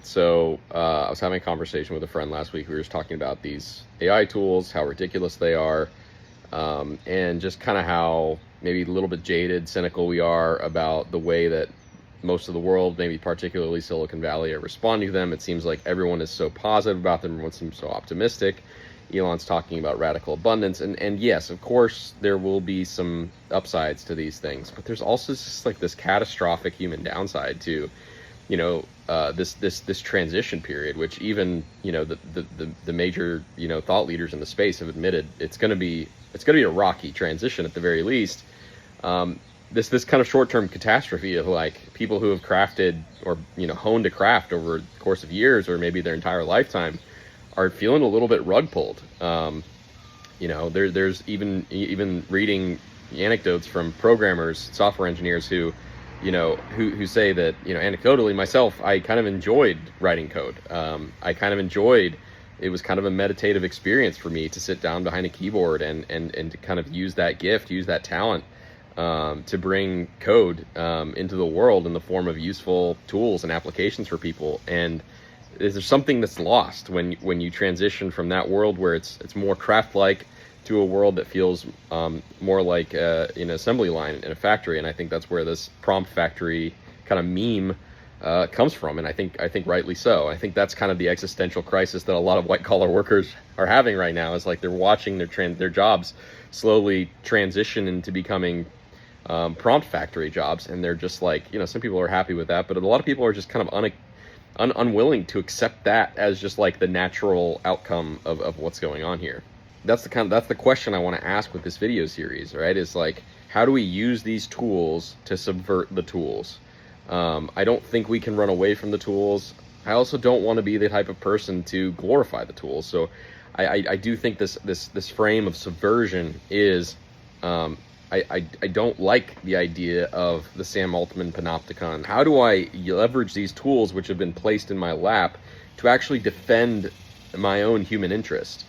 I was having a conversation with a friend last week. We were just talking about these AI tools, how ridiculous they are, and just kind of how maybe a little bit jaded, cynical we are about the way that most of the world, maybe particularly Silicon Valley, are responding to them. It seems like everyone is so positive about them. Everyone seems so optimistic. Elon's talking about radical abundance. And yes, of course, there will be some upsides to these things, but there's also just like this catastrophic human downside to, this transition period, which even, the major, thought leaders in the space have admitted it's going to be a rocky transition at the very least. This kind of short-term catastrophe of like people who have crafted or honed a craft over the course of years or maybe their entire lifetime are feeling a little bit rug pulled. There's even reading anecdotes from programmers, software engineers who say that, anecdotally myself, I kind of enjoyed writing code. It was kind of a meditative experience for me to sit down behind a keyboard and to kind of use that gift, use that talent, to bring code into the world in the form of useful tools and applications for people. And is there something that's lost when you transition from that world where it's more craft-like to a world that feels more like an assembly line in a factory? And I think that's where this prompt factory kind of meme comes from, and I think rightly so. I think that's kind of the existential crisis that a lot of white-collar workers are having right now. Is like they're watching their jobs slowly transition into becoming prompt factory jobs, and they're just like, some people are happy with that, but a lot of people are just kind of unwilling to accept that as just like the natural outcome of what's going on here. That's the question I want to ask with this video series, right? Is like, how do we use these tools to subvert the tools? I don't think we can run away from the tools. I also don't want to be the type of person to glorify the tools. So I do think this frame of subversion is, I don't like the idea of the Sam Altman panopticon. How do I leverage these tools which have been placed in my lap to actually defend my own human interest?